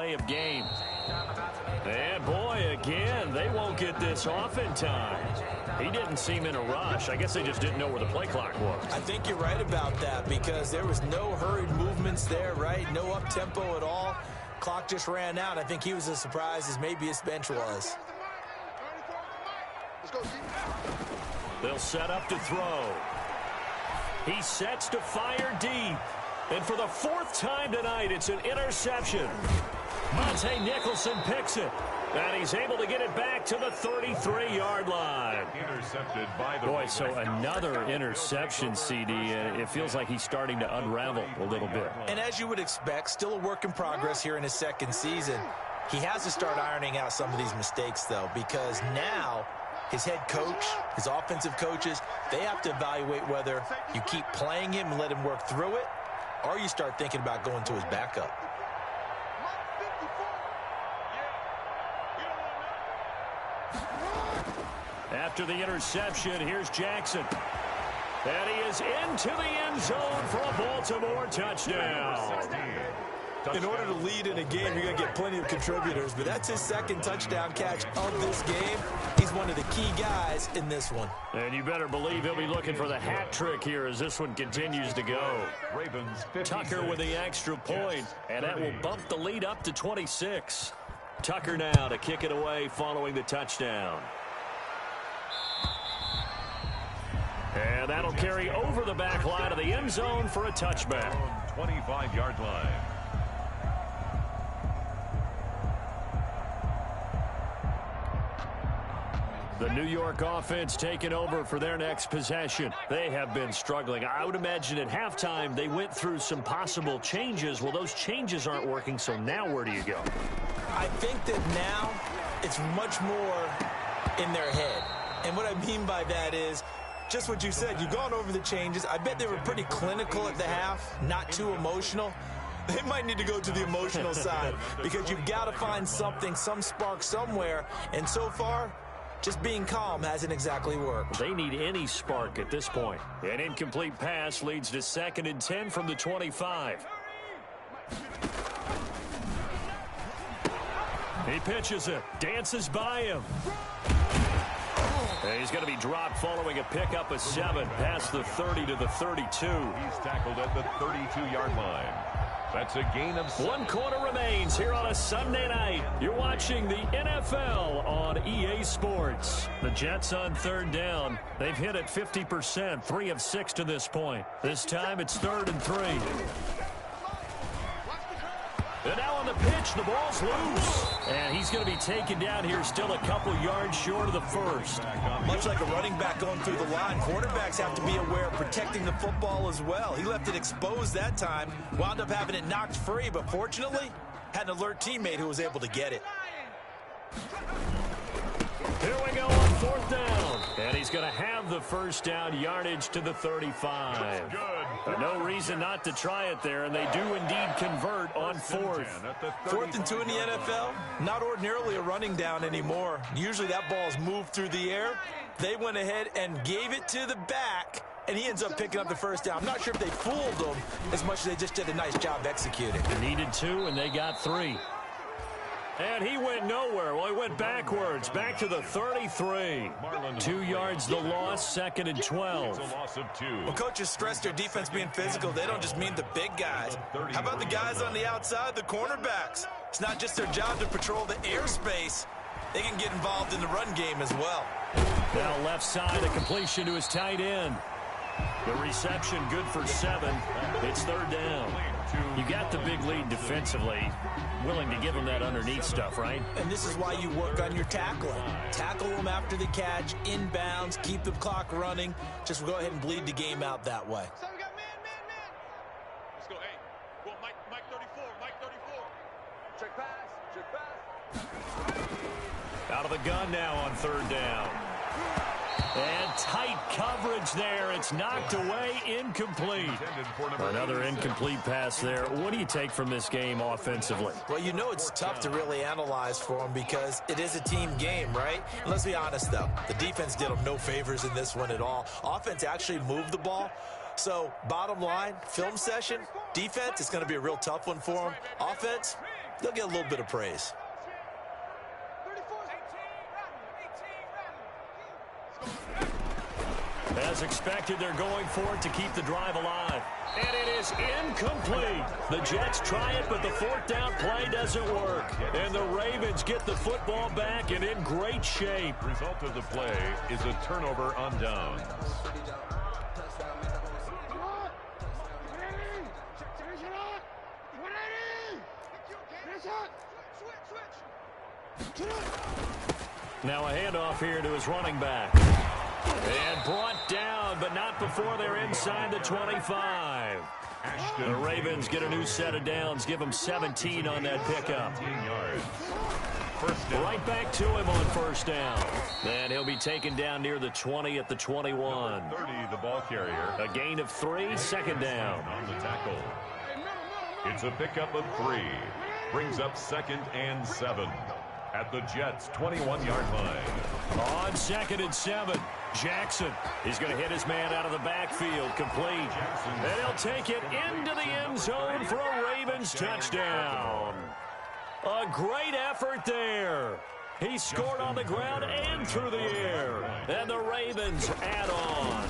play of game. And, boy, again, they won't get this off in time. He didn't seem in a rush. I guess they just didn't know where the play clock was. I think you're right about that because there was no hurried movements there, right? No up-tempo at all. Clock just ran out. I think he was as surprised as maybe his bench was. They'll set up to throw. He sets to fire deep. And for the 4th time tonight, it's an interception. Monte Nicholson picks it. And he's able to get it back to the 33-yard line. Intercepted by the Boy, so another interception, CD. It feels like he's starting to unravel a little bit. And as you would expect, still a work in progress here in his 2nd season. He has to start ironing out some of these mistakes, though, because now his head coach, his offensive coaches, they have to evaluate whether you keep playing him and let him work through it, or you start thinking about going to his backup. After the interception, here's Jackson. And he is into the end zone for a Baltimore touchdown. In order to lead in a game, you're going to get plenty of contributors, but that's his 2nd touchdown catch of this game. He's one of the key guys in this one. And you better believe he'll be looking for the hat trick here as this one continues to go. Ravens, Tucker with the extra point, and that will bump the lead up to 26. Tucker now to kick it away following the touchdown. And that'll carry over the back line of the end zone for a touchback. 25-yard line. The New York offense taking over for their next possession. They have been struggling. I would imagine at halftime they went through some possible changes. Well, those changes aren't working, so now where do you go? I think that now it's much more in their head. And what I mean by that is just what you said. You've gone over the changes. I bet they were pretty clinical at the half, not too emotional. They might need to go to the emotional side because you've got to find something, some spark somewhere. And so far, just being calm hasn't exactly worked. They need any spark at this point. An incomplete pass leads to 2nd and 10 from the 25. He pitches it, dances by him. And he's going to be dropped following a pickup of 7 past the 30 to the 32. He's tackled at the 32-yard line. That's a gain of 7. 1 quarter remains here on a Sunday night. You're watching the NFL on EA Sports. The Jets on 3rd down. They've hit it 50%, 3 of 6 to this point. This time it's 3rd and 3. And now on the pitch, the ball's loose. And he's going to be taken down here still a couple yards short of the 1st. Much like a running back going through the line, quarterbacks have to be aware of protecting the football as well. He left it exposed that time, wound up having it knocked free, but fortunately, had an alert teammate who was able to get it. Here we go on 4th down. And he's going to have the 1st down yardage to the 35. Good. But no reason not to try it there, and they do indeed convert on 4th. 4th and 2 in the NFL, not ordinarily a running down anymore. Usually that ball's moved through the air. They went ahead and gave it to the back, and he ends up picking up the 1st down. I'm not sure if they fooled him as much as they just did a nice job executing. They needed 2, and they got 3. And he went nowhere. Well, he went backwards, back to the 33. 2 yards the loss, 2nd and 12. Well, coaches stress their defense being physical. They don't just mean the big guys. How about the guys on the outside, the cornerbacks? It's not just their job to patrol the airspace. They can get involved in the run game as well. Now left side, a completion to his tight end. The reception good for 7. It's 3rd down. You got the big lead defensively. Willing to give them that underneath stuff, right? And this is why you work on your tackling. Tackle them after the catch, inbounds, keep the clock running. Just go ahead and bleed the game out that way. So we got man. Let's go. Hey, go Mike 34, Mike 34. Check pass. Out of the gun now on 3rd down. And tight coverage there. It's knocked away, incomplete. Another incomplete pass there. What do you take from this game offensively? Well, you know it's tough to really analyze for them because it is a team game, right? And let's be honest, though. The defense did them no favors in this one at all. Offense actually moved the ball. So, bottom line, film session, defense is going to be a real tough one for them. Offense, they'll get a little bit of praise. As expected, they're going for it to keep the drive alive. And it is incomplete. The Jets try it, but the fourth down play doesn't work. And the Ravens get the football back and in great shape. Result of the play is a turnover on downs. Now a handoff here to his running back. And brought down, but not before they're inside the 25. The Ravens get a new set of downs, give them 17 on that pickup. Right back to him on first down. And he'll be taken down near the 20 at the 21. 30, the ball carrier. A gain of 3, second down. On the tackle. It's a pickup of 3. Brings up 2nd and 7. At the Jets' 21-yard line. On 2nd and 7, Jackson. He's going to hit his man out of the backfield, complete. And he'll take it into the end zone for a Ravens touchdown. A great effort there. He scored on the ground and through the air. And the Ravens add on.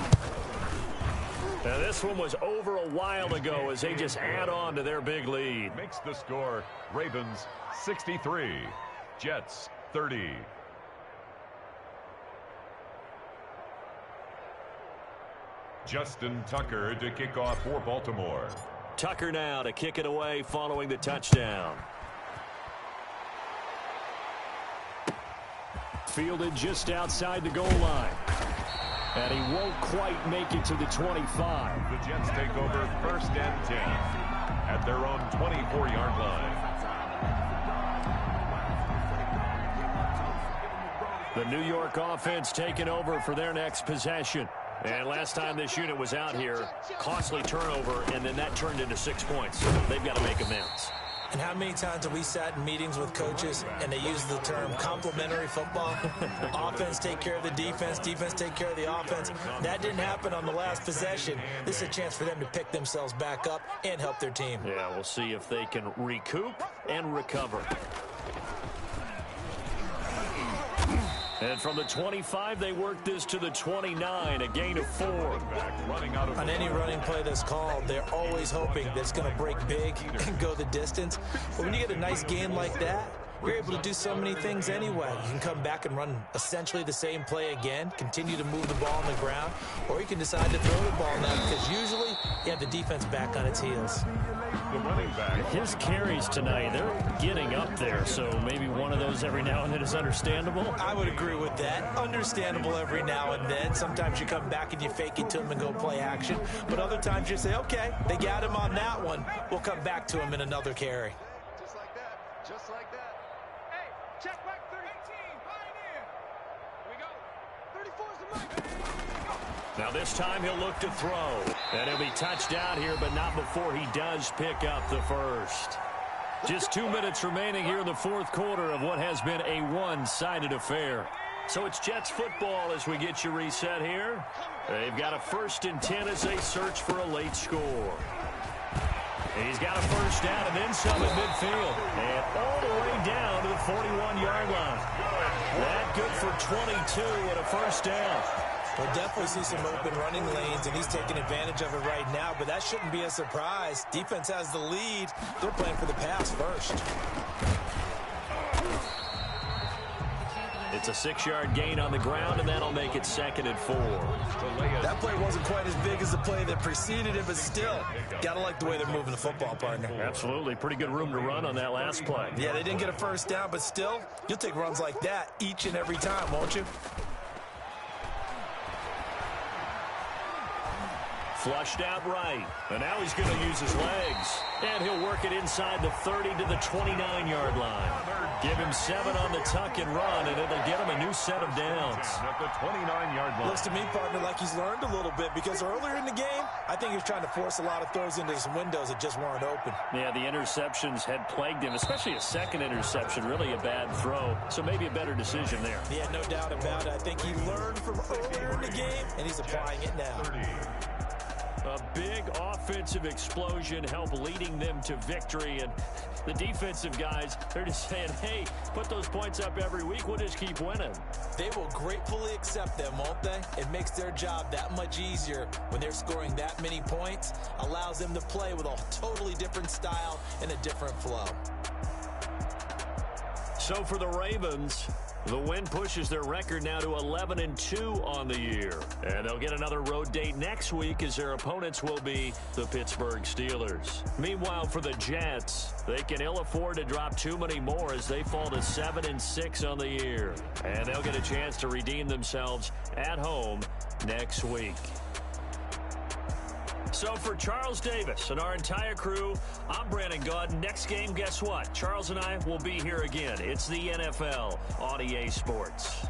Now this one was over a while ago as they just add on to their big lead. Makes the score Ravens 63. Jets 30. Justin Tucker to kick off for Baltimore. Tucker now to kick it away following the touchdown. Fielded just outside the goal line. And he won't quite make it to the 25. The Jets take over 1st and 10 at their own 24-yard line. The New York offense taking over for their next possession. And last time this unit was out here, costly turnover, and then that turned into 6 points. They've got to make amends. And how many times have we sat in meetings with coaches and they use the term complementary football? Offense take care of the defense, defense take care of the offense. That didn't happen on the last possession. This is a chance for them to pick themselves back up and help their team. Yeah, we'll see if they can recoup and recover. And from the 25, they work this to the 29, a gain of 4. On any running play that's called, they're always hoping that it's going to break big and go the distance. But when you get a nice gain like that, you're able to do so many things anyway. You can come back and run essentially the same play again, continue to move the ball on the ground, or you can decide to throw the ball now because usually you have the defense back on its heels. The running back. His carries tonight, they're getting up there, so maybe one of those every now and then is understandable. I would agree with that. Understandable every now and then. Sometimes you come back and you fake it to him and go play action, but other times you say, okay, they got him on that one. We'll come back to him in another carry. Just like that. Just like that. Hey, check back 13. Pioneer. Here we go. 34's the mic. Now this time he'll look to throw. And he'll be touched out here, but not before he does pick up the first. Just 2 minutes remaining here in the fourth quarter of what has been a one-sided affair. So it's Jets football as we get you reset here. They've got a 1st and 10 as they search for a late score. He's got a first down and then some at midfield. And all the way down to the 41-yard line. That good for 22 and a first down. We'll definitely see some open running lanes, and he's taking advantage of it right now, but that shouldn't be a surprise. Defense has the lead. They're playing for the pass first. It's a 6-yard gain on the ground, and that'll make it 2nd and 4. That play wasn't quite as big as the play that preceded it, but still, got to like the way they're moving the football, partner. Absolutely. Pretty good room to run on that last play. Yeah, they didn't get a first down, but still, you'll take runs like that each and every time, won't you? Flushed out right. And now he's going to use his legs. And he'll work it inside the 30 to the 29-yard line. Give him 7 on the tuck and run, and it'll get him a new set of downs. At the 29-yard line. Looks to me, partner, like he's learned a little bit because earlier in the game, I think he was trying to force a lot of throws into some windows that just weren't open. Yeah, the interceptions had plagued him, especially a second interception, really a bad throw. So maybe a better decision there. Yeah, no doubt about it. I think he learned from earlier in the game, and he's applying it now. A big offensive explosion helped leading them to victory. And the defensive guys, they're just saying, hey, put those points up every week. We'll just keep winning. They will gratefully accept them, won't they? It makes their job that much easier when they're scoring that many points. Allows them to play with a totally different style and a different flow. So for the Ravens, the win pushes their record now to 11-2 on the year. And they'll get another road date next week as their opponents will be the Pittsburgh Steelers. Meanwhile, for the Jets, they can ill afford to drop too many more as they fall to 7-6 on the year. And they'll get a chance to redeem themselves at home next week. So for Charles Davis and our entire crew, I'm Brandon Gaudin. Next game, guess what? Charles and I will be here again. It's the NFL on EA Sports.